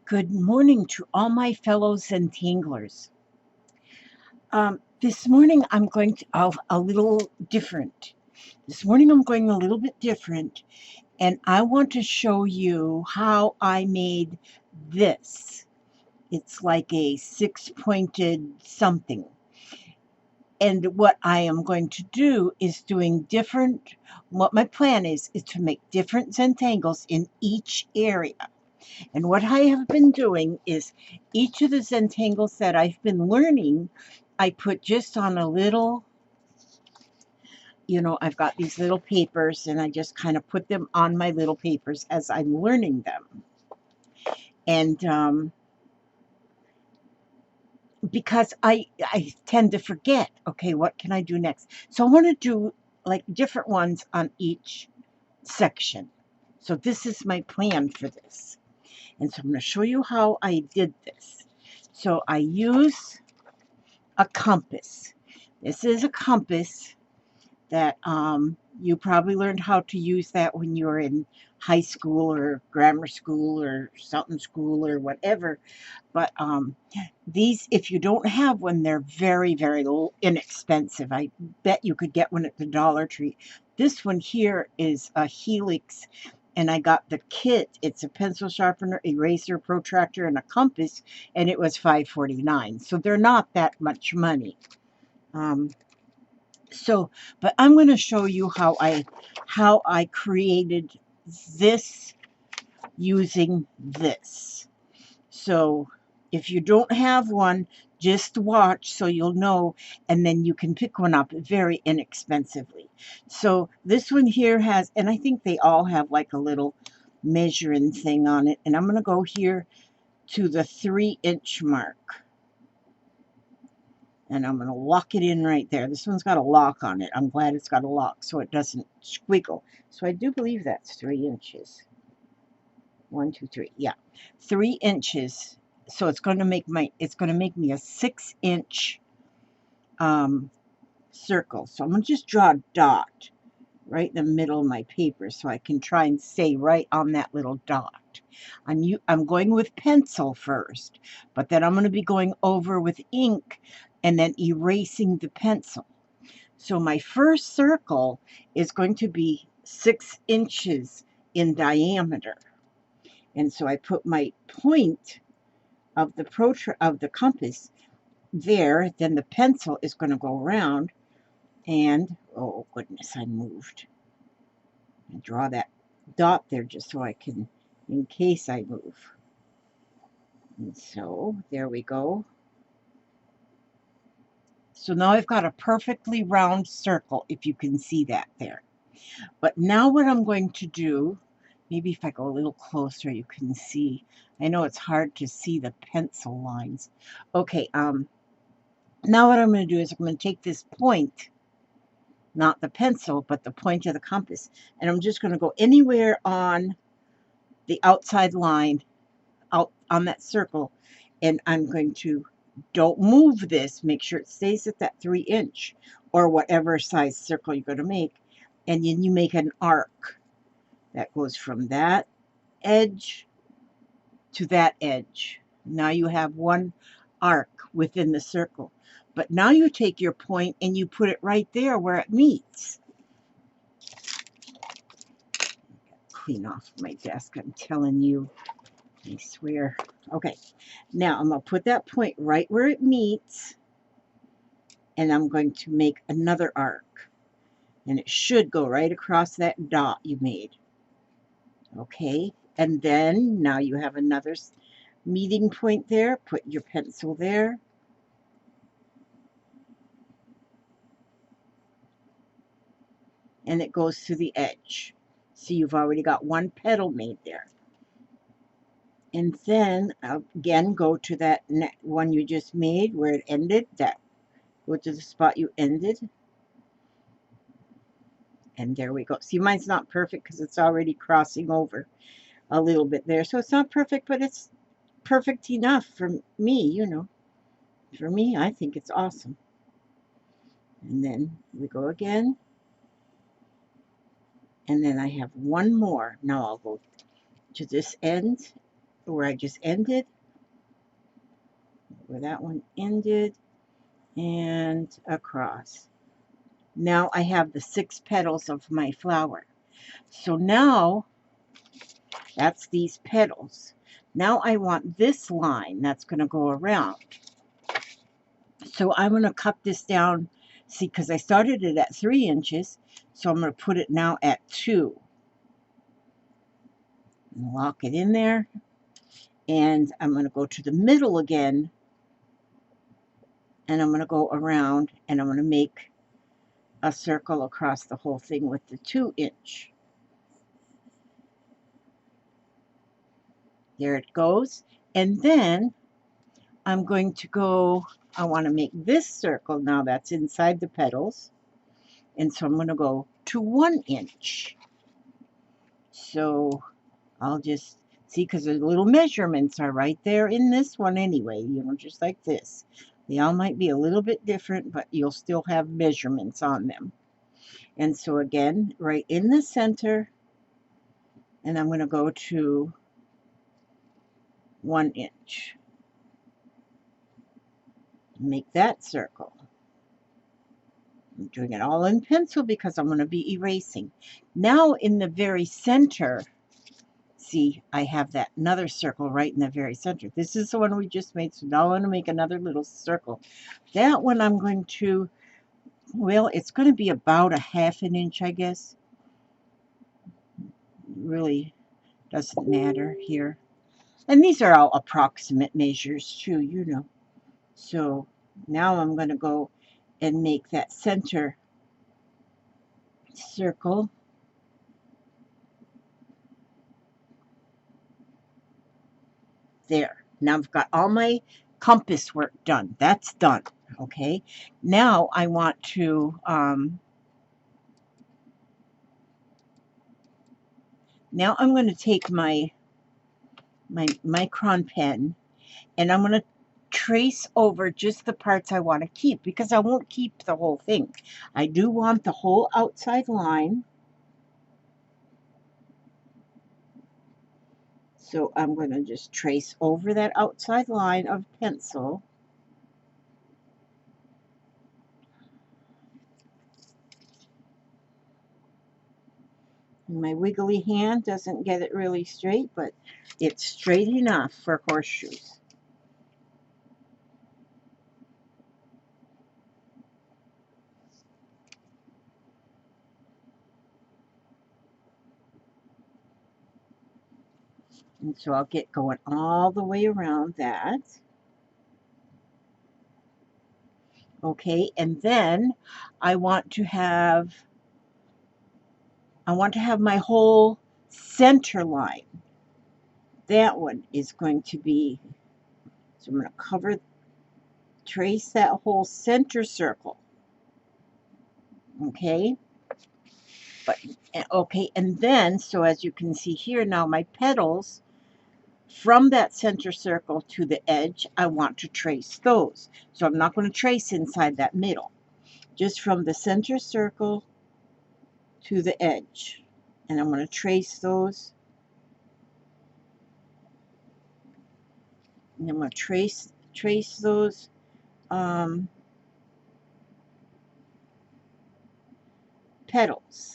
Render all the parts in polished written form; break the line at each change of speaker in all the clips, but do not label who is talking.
Good morning to all my fellow Zentanglers. This morning I'm going to a little different. This morning I'm going a little bit different, and I want to show you how I made this. It's like a six-pointed something. And what I am going to do is what my plan is to make different Zentangles in each area. And what I have been doing is each of the Zentangles that I've been learning, I put just on a little, I've got these little papers and I just kind of put them on my little papers as I'm learning them. And because I tend to forget, okay, what can I do next? So I want to do like different ones on each section. So this is my plan for this. And so I'm going to show you how I did this. So I use a compass. This is a compass that you probably learned how to use that when you were in high school or grammar school or something school or whatever. But these, if you don't have one, they're very, very inexpensive. I bet you could get one at the Dollar Tree. This one here is a Helix, and I got the kit. It's a pencil sharpener, eraser, protractor, and a compass, and it was $5.49. So they're not that much money. But I'm going to show you how I created this using this. So if you don't have one, just watch so you'll know, and then you can pick one up very inexpensively. So this one here has, and I think they all have like a little measuring thing on it, and I'm going to go here to the 3-inch mark. And I'm going to lock it in right there. This one's got a lock on it. I'm glad it's got a lock so it doesn't squiggle. So I do believe that's 3 inches. 1, 2, 3. Yeah, 3 inches. So it's going to make me a 6-inch circle. So I'm going to just draw a dot right in the middle of my paper so I can try and stay right on that little dot. I'm going with pencil first, but then I'm going to be going over with ink and then erasing the pencil. So my first circle is going to be 6 inches in diameter. And so I put my point of the compass there, then the pencil is going to go around, and oh goodness, I moved. I draw that dot there just so I can, in case I move. And so there we go. So now I've got a perfectly round circle, if you can see that there. But now what I'm going to do, maybe if I go a little closer you can see. I know it's hard to see the pencil lines. Okay, now what I'm going to do is I'm going to take this point, not the pencil, but the point of the compass, and I'm just going to go anywhere on the outside line, out on that circle, and I'm going to, don't move this, make sure it stays at that 3-inch or whatever size circle you're going to make, and then you make an arc that goes from that edge to that edge. Now you have one arc within the circle. But now you take your point and you put it right there where it meets. Clean off my desk, I'm telling you. I swear. Okay, now I'm going to put that point right where it meets, and I'm going to make another arc. And it should go right across that dot you made. Okay, and then now you have another meeting point there. Put your pencil there. And it goes to the edge. So you've already got one petal made there. And then again go to that one you just made where it ended. Go to the spot you ended. And there we go. See, mine's not perfect because it's already crossing over a little bit there. So it's not perfect, but it's perfect enough for me, you know. For me, I think it's awesome. And then we go again. And then I have one more. Now I'll go to this end where I just ended, where that one ended, and across. Now I have the 6 petals of my flower. So now that's these petals. Now I want this line that's going to go around. So I'm going to cut this down, see, because I started it at 3 inches, so I'm going to put it now at 2. And lock it in there, and I'm going to go to the middle again, and I'm going to go around, and I'm going to make a circle across the whole thing with the 2-inch. There it goes. And then I'm going to go, I want to make this circle now that's inside the petals. And so I'm going to go to 1 inch. So I'll just see, because the little measurements are right there in this one anyway, you know, just like this. They all might be a little bit different, but you'll still have measurements on them. And so again, right in the center, and I'm going to go to 1 inch. Make that circle. I'm doing it all in pencil because I'm going to be erasing. Now in the very center, see, I have that another circle right in the very center. This is the one we just made, so now I'm going to make another little circle. That one I'm going to, well, it's going to be about a 1/2 inch, I guess. Really doesn't matter here. And these are all approximate measures too, you know. So now I'm going to go and make that center circle. There. Now I've got all my compass work done. That's done. Okay. Now I want to, now I'm going to take my micron pen, and I'm going to trace over just the parts I want to keep, because I won't keep the whole thing. I do want the whole outside line. So I'm going to just trace over that outside line of pencil. My wiggly hand doesn't get it really straight, but it's straight enough for horseshoes. And so I'll get going all the way around that. Okay, and then I want to have my whole center line. That one is going to be, so I'm going to trace that whole center circle. Okay, okay, and then, so as you can see here now, my petals from that center circle to the edge, I want to trace those. So I'm not going to trace inside that middle, just from the center circle to the edge. And I'm going to trace those. And I'm going to trace those petals.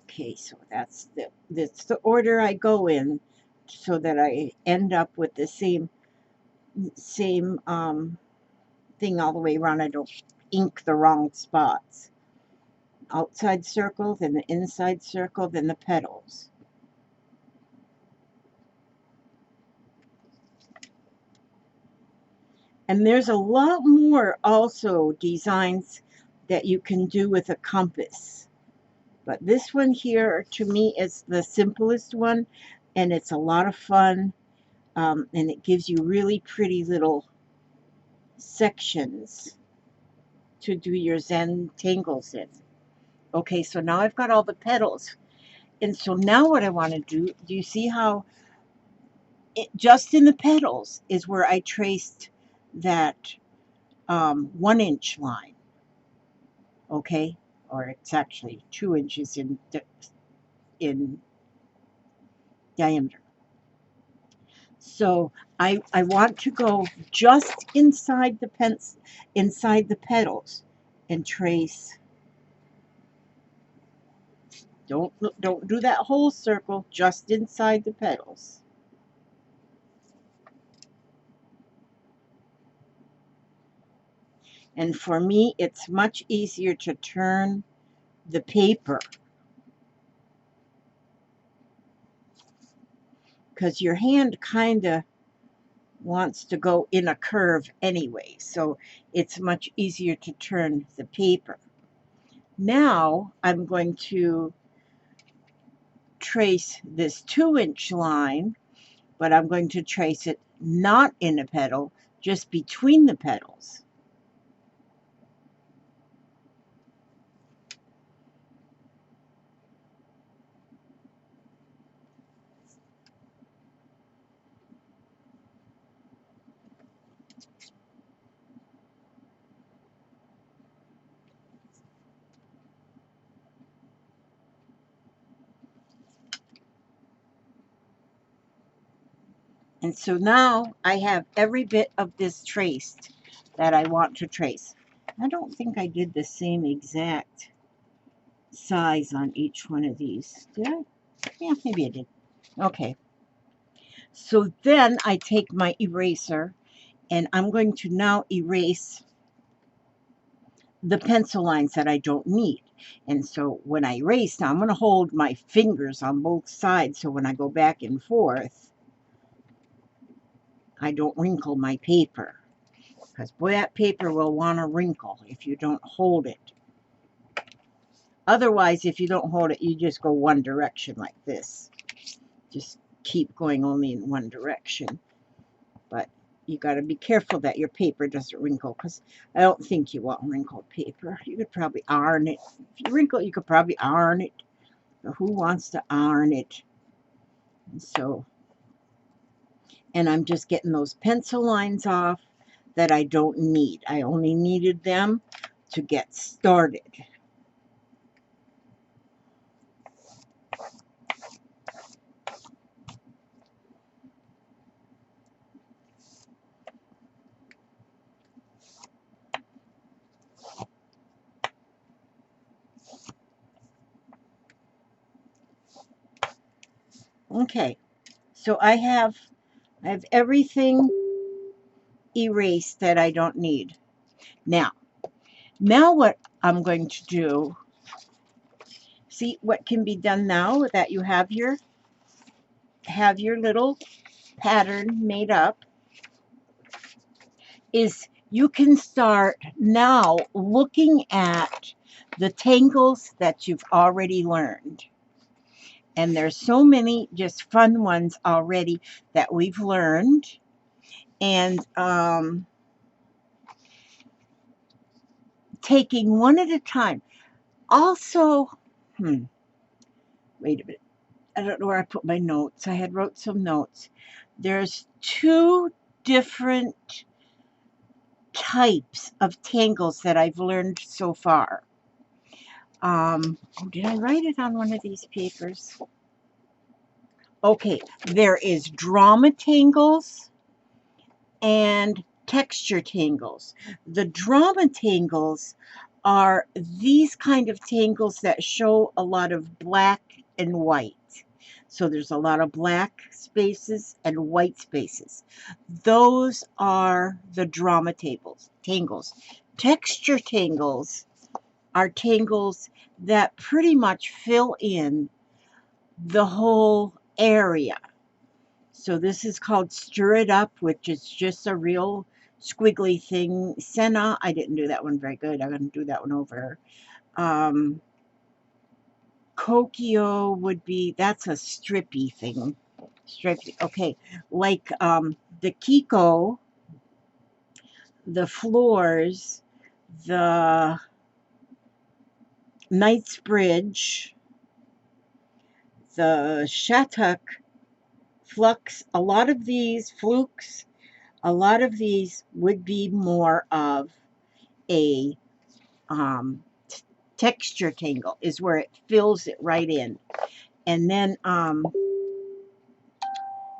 Okay, so that's the order I go in, so that I end up with the same thing all the way around. I don't ink the wrong spots. Outside circle, then the inside circle, then the petals. And there's a lot more also designs that you can do with a compass. But this one here, to me, is the simplest one, and it's a lot of fun, and it gives you really pretty little sections to do your Zentangles in. Okay, so now I've got all the petals. And so now what I want to do you see how just in the petals is where I traced that 1 inch line, okay? Or it's actually 2 inches in diameter. So I want to go just inside the inside the petals and trace. Don't do that whole circle, just inside the petals. And for me, it's much easier to turn the paper because your hand kind of wants to go in a curve anyway. So it's much easier to turn the paper. Now I'm going to trace this 2-inch line, but I'm going to trace it not in a petal, just between the petals. And so now I have every bit of this traced that I want to trace. I don't think I did the same exact size on each one of these. Did I? Yeah, maybe I did. Okay. So then I take my eraser and I'm going to now erase the pencil lines that I don't need. And so when I erase, now I'm going to hold my fingers on both sides so when I go back and forth, I don't wrinkle my paper. Because boy, that paper will want to wrinkle if you don't hold it. Otherwise, if you don't hold it, you just go one direction like this. Just keep going only in one direction. But you got to be careful that your paper doesn't wrinkle, because I don't think you want wrinkled paper. You could probably iron it. If you wrinkle, you could probably iron it. But who wants to iron it? And I'm just getting those pencil lines off that I don't need. I only needed them to get started. Okay, so I have everything erased that I don't need. Now what I'm going to do, see what can be done now that you have your little pattern made up, is you can start now looking at the tangles that you've already learned. And there's so many just fun ones already that we've learned. And taking one at a time. Also, wait a minute. I don't know where I put my notes. I had wrote some notes. There's 2 different types of tangles that I've learned so far. Oh, did I write it on one of these papers? Okay, there is drama tangles and texture tangles. The drama tangles are these kind of tangles that show a lot of black and white. So there's a lot of black spaces and white spaces. Those are the drama tangles. Texture tangles are tangles that pretty much fill in the whole area. So this is called Stir It Up, which is just a real squiggly thing. Senna, I didn't do that one very good. I'm going to do that one over. Kokio would be, that's a strippy thing. Strippy, okay. Like the Keeko, the floors, the Knightsbridge, the Shattuck, Flux, a lot of these, Flukes, a lot of these would be more of a texture tangle, is where it fills it right in. And then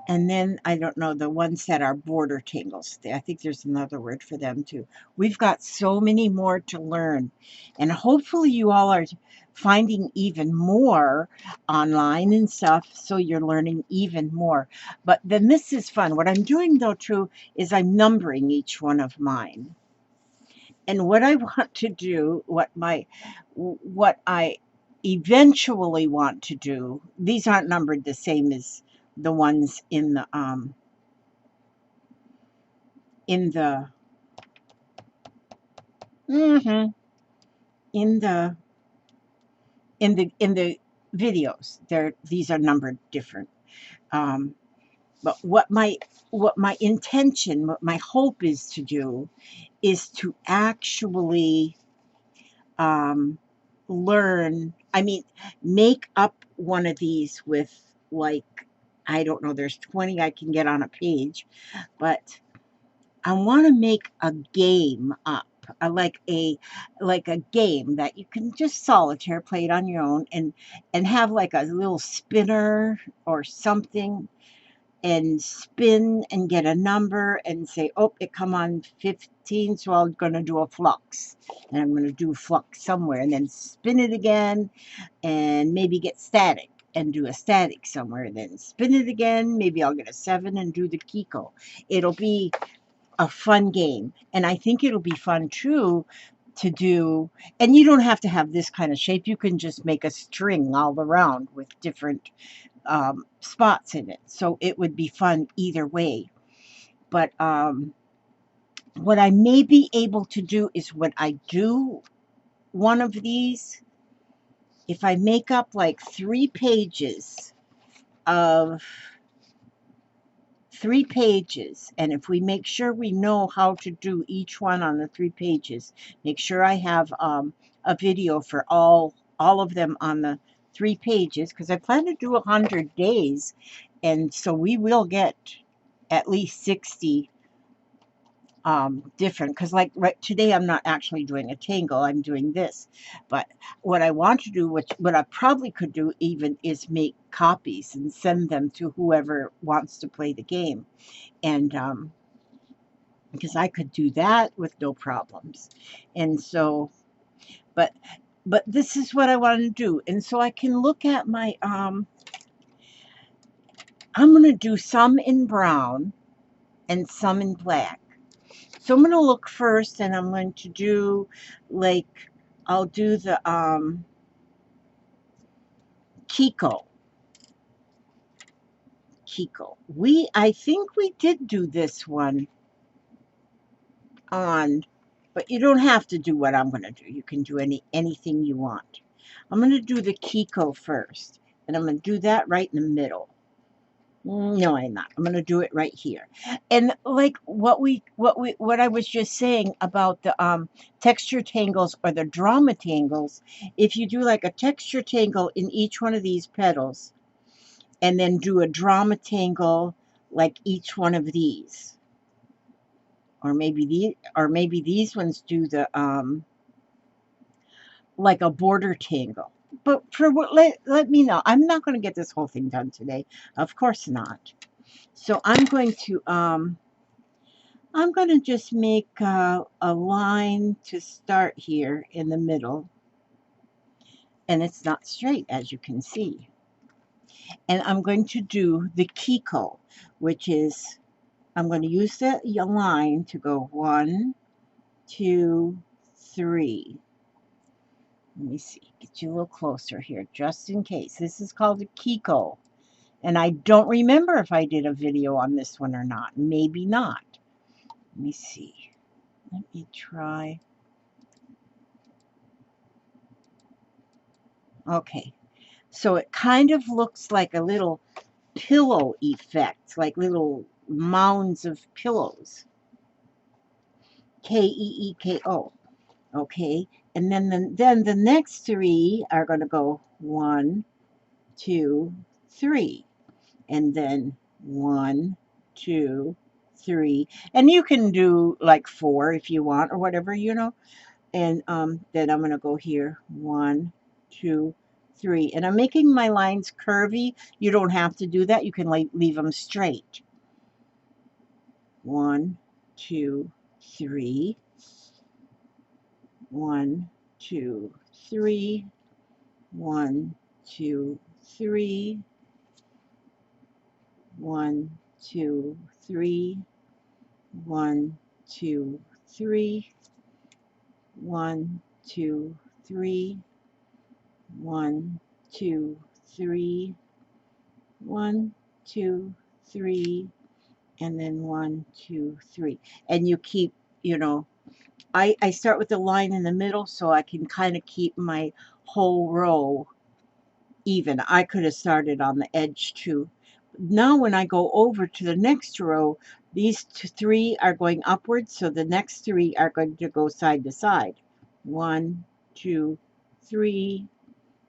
And then I don't know, the ones that are border tangles. I think there's another word for them too. We've got so many more to learn. And hopefully you all are finding even more online and stuff, so you're learning even more. But then this is fun. What I'm doing though too is I'm numbering each one of mine. And what I want to do, what I eventually want to do, these aren't numbered the same as the ones in the mhm, in the in the videos. These are numbered different. Um, but what my intention, what my hope is to do, is to actually um, learn. I mean, make up one of these with, like, I don't know. There's 20 I can get on a page, but I want to make a game up. I like a game that you can just solitaire play it on your own, and have like a little spinner or something, and spin and get a number and say, oh, it come on 15, so I'm going to do a flux, and I'm going to do flux somewhere, and then spin it again, and maybe get static and do a static somewhere, and then spin it again. Maybe I'll get a 7 and do the Keeko. It'll be a fun game. And I think it'll be fun too to do. And you don't have to have this kind of shape. You can just make a string all around with different spots in it. So it would be fun either way. But what I may be able to do is, when I do one of these, if I make up like 3 pages, and if we make sure we know how to do each one on the 3 pages, make sure I have a video for all of them on the 3 pages, because I plan to do 100 days, and so we will get at least 60 different, because like right today I'm not actually doing a tangle, I'm doing this. But what I want to do, which what I probably could do even, is make copies and send them to whoever wants to play the game. And because I could do that with no problems. And so, but this is what I want to do. And so I can look at my I'm going to do some in brown and some in black. So I'm going to look first, and I'm going to do, like, I'll do the Keeko. I think we did do this one on, but you don't have to do what I'm going to do. You can do anything you want. I'm going to do the Keeko first, and I'm going to do that right in the middle. No, I'm not. I'm going to do it right here. And like what I was just saying about the texture tangles or the drama tangles, if you do like a texture tangle in each one of these petals, and then do a drama tangle like each one of these, or maybe these ones do the like a border tangle. But for what, let me know. I'm not going to get this whole thing done today. Of course not. So I'm going to just make a line to start here in the middle, and it's not straight, as you can see. And I'm going to do the Keeko, which is, I'm going to use that line to go 1, 2, 3. Let me see, get you a little closer here, just in case. This is called a Keeko. And I don't remember if I did a video on this one or not. Maybe not. Let me see. Let me try. Okay. So it kind of looks like a little pillow effect, like little mounds of pillows. Keeko. Okay. And then the next 3 are going to go 1, 2, 3. And then 1, 2, 3. And you can do like 4 if you want, or whatever. And then I'm going to go here 1, 2, 3. And I'm making my lines curvy. You don't have to do that. You can leave them straight. 1, 2, 3. 1, 2, 3. 1, 2, 3. 1, 2, 3. 1, 2, 3. 1, 2, 3. 1, 2, 3. 1, 2, 3. And then 1, 2, 3. And you keep, you know, I start with the line in the middle so I can kind of keep my whole row even. I could have started on the edge too. Now when I go over to the next row, these 3 are going upwards, so the next 3 are going to go side to side. 1, 2, 3.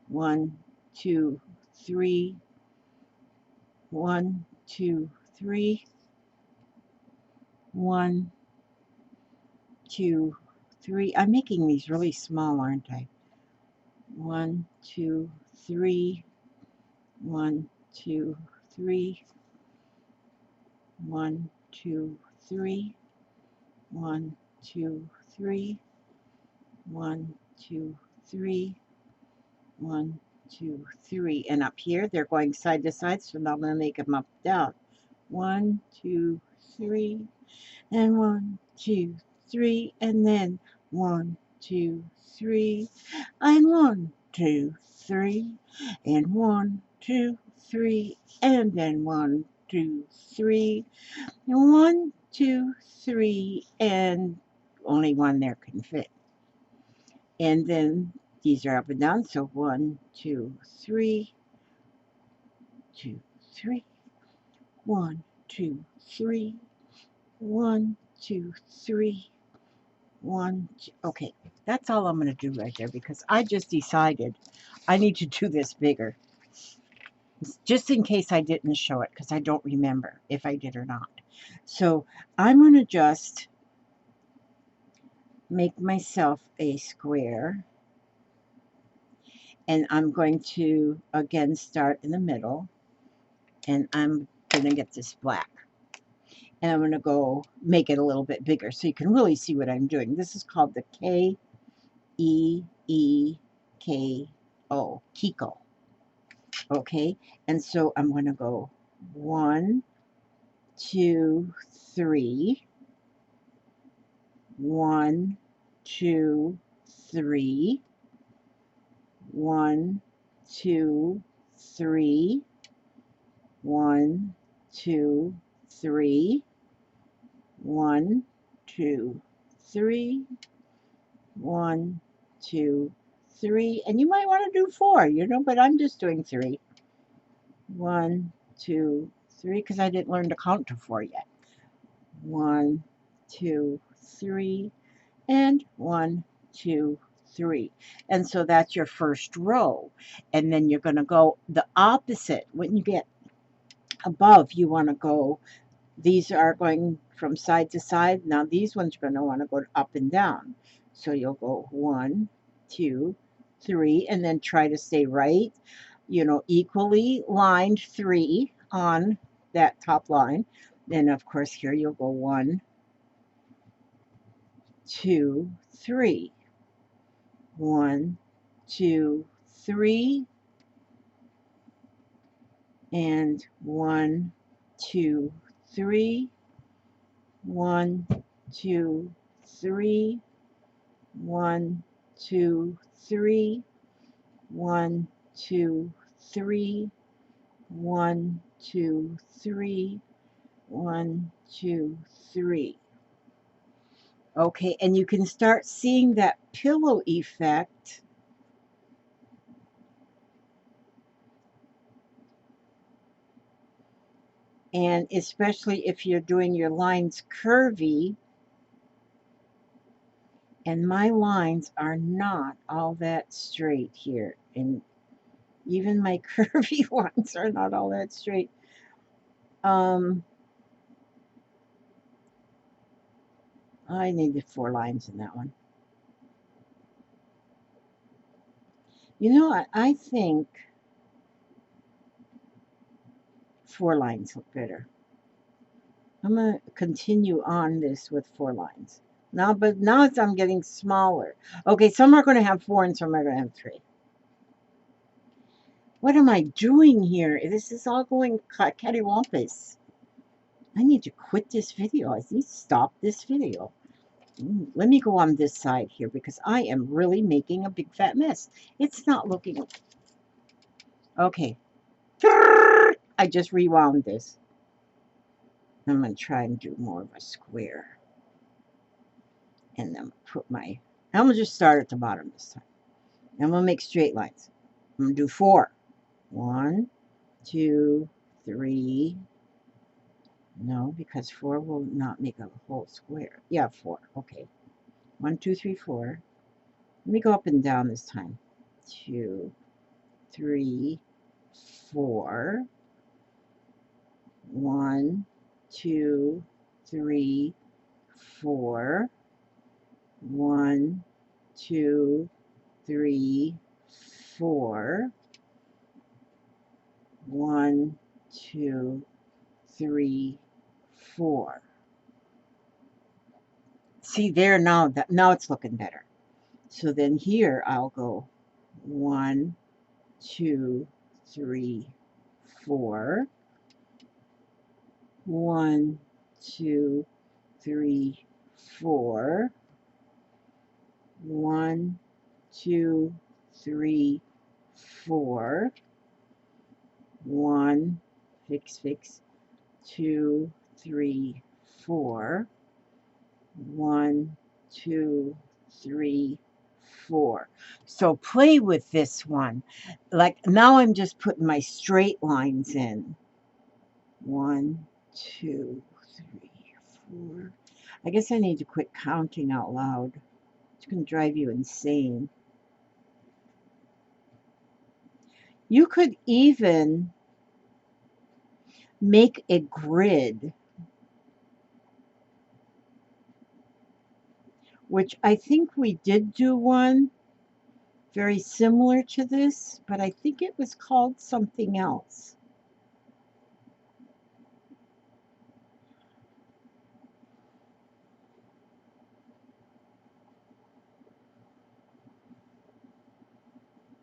1, 2, 3. 1, 2, 3. 1, 2, 3. I'm making these really small, aren't I? 1, 2, 3. 1, 2, 3. 1, 2, 3. 1, 2, 3. 1, 2, 3. 1, 2, 3. And up here, they're going side to side, so now I'm going to make them up down. 1, 2, 3. And 1, 2, 3. And then 1, 2, 3. And 1, 2, 3. And 1, 2, 3. And then 1, 2, 3. And 1, 2, 3. And only one there can fit. And then these are up and down. So 1, 2, 3. 2, 3. 1, 2, 3. 1, 2, 3. 1, 2. Okay, that's all I'm going to do right there because I just decided I need to do this bigger. Just in case I didn't show it because I don't remember if I did or not. So I'm going to just make myself a square, and I'm going to again start in the middle, and I'm going to get this black, and I'm going to go make it a little bit bigger so you can really see what I'm doing. This is called the Keeko, Keeko. Okay, and so I'm going to go 1, 2, 3. 1, 2, 3. 1, 2, 3. 1, 2, 3. 1, 2, 3. 1, 2, 3. And you might want to do 4, you know, but I'm just doing 3. 1, 2, 3, because I didn't learn to count to 4 yet. 1, 2, 3, and 1, 2, 3. And so that's your first row. And then you're going to go the opposite. When you get above, you want to go, these are going from side to side. Now these ones are going to want to go up and down. So you'll go 1, 2, 3, and then try to stay right, you know, equally lined 3 on that top line. Then of course here you'll go 1, 2, 3. 1, 2, 3. And 1, 2, 3. 1, 2, 3. 1, 2, 3. 1, 2, 3. 1, 2, 3. 1, 2, 3. Okay, and you can start seeing that pillow effect. And especially if you're doing your lines curvy, and my lines are not all that straight here, and even my curvy ones are not all that straight. I needed 4 lines in that one. You know what? I think 4 lines look better. I'm going to continue on this with 4 lines. Now, but now I'm getting smaller. Okay, some are going to have 4 and some are going to have 3. What am I doing here? This is all going cattywampus. I need to quit this video. I need to stop this video. Let me go on this side here because I am really making a big fat mess. It's not looking... Okay. I just rewound this. I'm going to try and do more of a square. And then put my... I'm going to just start at the bottom this time. And we'll make straight lines. I'm going to do 4. 1, 2, 3. No, because 4 will not make a whole square. Yeah, 4. Okay. 1, 2, 3, 4. Let me go up and down this time. 2, 3, 4. 1, 2, 3, 4. 1, 2, 3, 4. 1, 2, 3, 4. See there now that now it's looking better. So then here I'll go 1, 2, 3, 4. 1, 2, 3, 4. 1, 2, 3, 4. 1, fix, 2, 3, 4. 1, 2, 3, 4. So play with this one. Like now I'm just putting my straight lines in. 1, 2, 3, 4. I guess I need to quit counting out loud. It's going to drive you insane. You could even make a grid, which I think we did do one very similar to this, but I think it was called something else.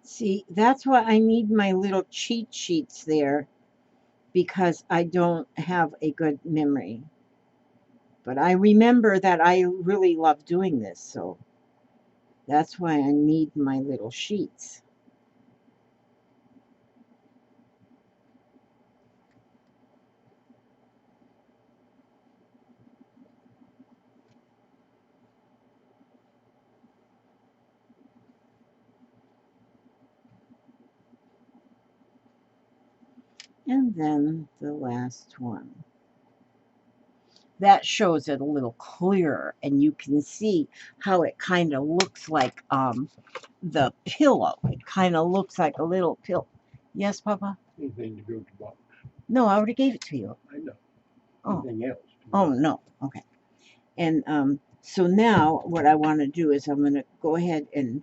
See, that's why I need my little cheat sheets there, because I don't have a good memory. But I remember that I really love doing this, so that's why I need my little sheets. And then the last one. That shows it a little clearer, and you can see how it kind of looks like the pillow. It kind of looks like a little pillow. Yes, Papa?
Anything to go to the box.
No, I already gave it to you.
I know.
Oh.
Anything else?
Oh, no. Okay. And so now what I want to do is I'm going to go ahead and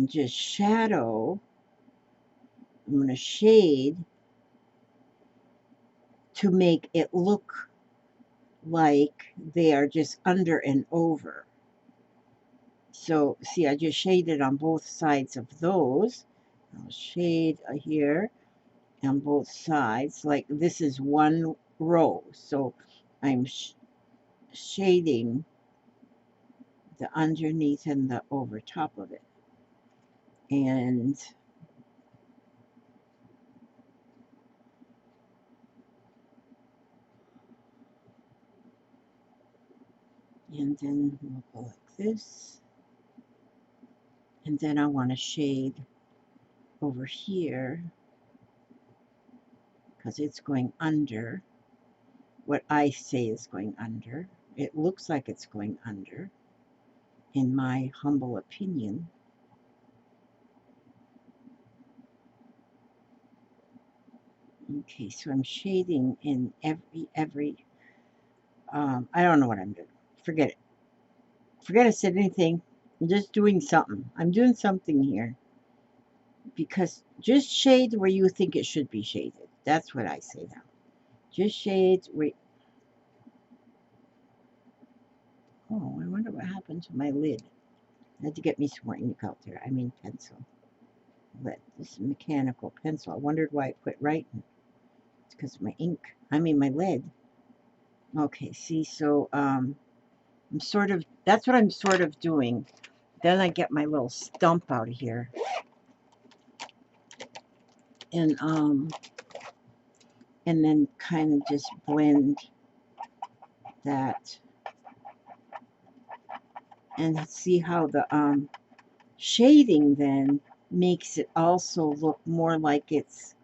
just shadow. I'm going to shade to make it look like they are just under and over. So see, I just shaded on both sides of those. I'll shade here on both sides. Like this is one row. So I'm shading the underneath and the over top of it. And then we'll go like this. And then I want to shade over here because it's going under what I say is going under. It looks like it's going under, in my humble opinion. Okay, so I'm shading in every I don't know what I'm doing. Forget it. Forget I said anything. I'm just doing something. I'm doing something here. because just shade where you think it should be shaded. That's what I say now. Just shades where. Oh, I wonder what happened to my lid. I had to get me some more ink out there. I mean pencil. But this is mechanical pencil. I wondered why I quit writing. It's because of my ink. I mean my lid. Okay, see, so I'm sort of, that's what I'm sort of doing. Then I get my little stump out of here. And then kind of just blend that and see how the shading then makes it also look more like it's,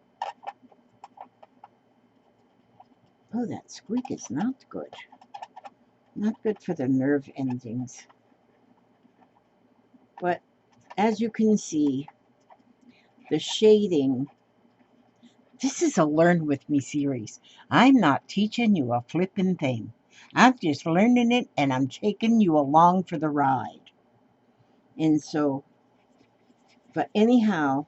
oh, that squeak is not good. Not good for the nerve endings. But as you can see, the shading, this is a Learn With Me series. I'm not teaching you a flippin' thing. I'm just learning it and I'm taking you along for the ride. And so, but anyhow,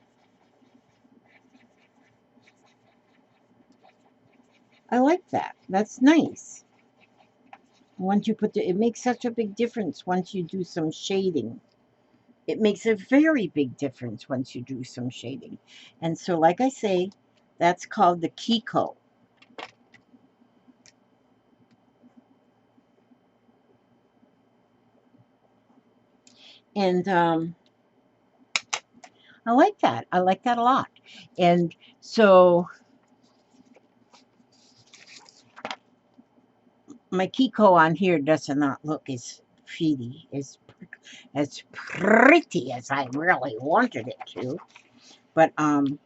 I like that. That's nice. Once you put it makes such a big difference once you do some shading. It makes a very big difference once you do some shading. And so, like I say, that's called the Keeko. And I like that. I like that a lot. And so my Keeko on here does not look as pretty, as pretty as I really wanted it to. But I'm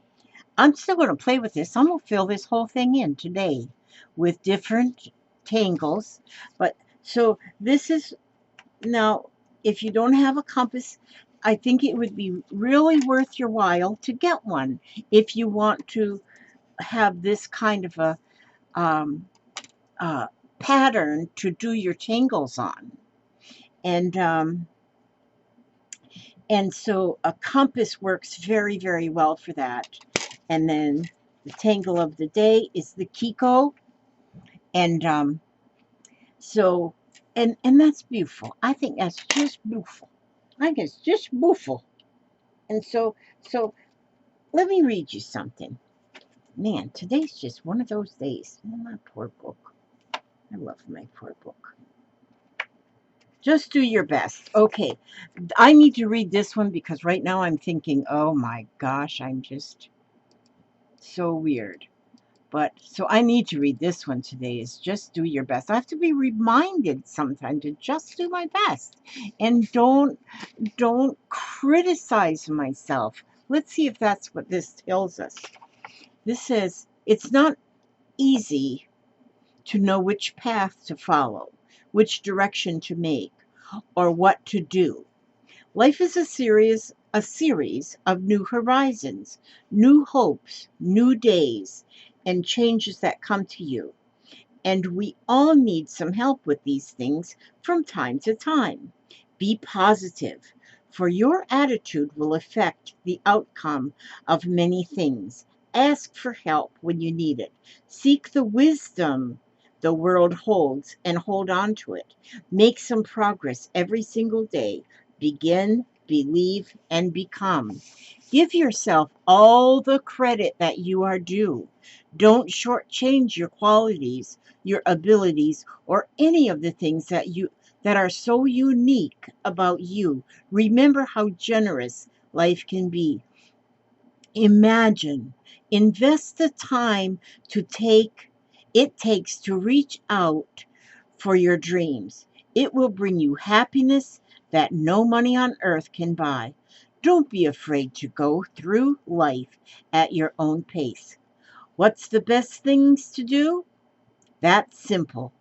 still going to play with this. I'm going to fill this whole thing in today with different tangles. But so this is now, if you don't have a compass, I think it would be really worth your while to get one if you want to have this kind of a um, uh, pattern to do your tangles on. And so a compass works very, very well for that. And then the tangle of the day is the Keeko. And so, and that's beautiful. I think that's just beautiful. I think it's just beautiful. And so let me read you something. Man, today's just one of those days. Oh, my poor book. I love my poor book. Just do your best. Okay, I need to read this one because right now I'm thinking, oh my gosh, I'm just so weird. But so I need to read this one today is just do your best. I have to be reminded sometime to just do my best and don't criticize myself. Let's see if that's what this tells us. This says it's not easy to know which path to follow, which direction to make, or what to do. Life is a series of new horizons, new hopes, new days, and changes that come to you. And we all need some help with these things from time to time. Be positive, for your attitude will affect the outcome of many things. Ask for help when you need it. Seek the wisdom the world holds and hold on to it. Make some progress every single day. Begin, believe, and become. Give yourself all the credit that you are due. Don't shortchange your qualities, your abilities, or any of the things that are so unique about you. Remember how generous life can be. Imagine, invest the time to take it takes to reach out for your dreams. It will bring you happiness that no money on earth can buy. Don't be afraid to go through life at your own pace. What's the best things to do? That's simple.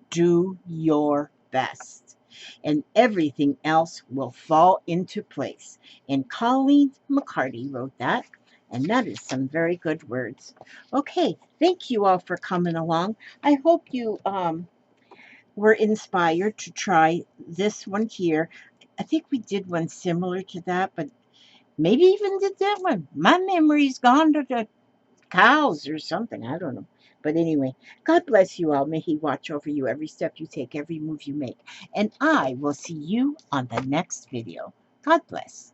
Do your best, and everything else will fall into place. And Colleen McCarty wrote that, and that is some very good words. Okay, thank you all for coming along. I hope you were inspired to try this one here. I think we did one similar to that, but Maybe even did that one. My memory's gone to the cows or something. I don't know. But anyway, God bless you all. May He watch over you every step you take, every move you make. And I will see you on the next video. God bless.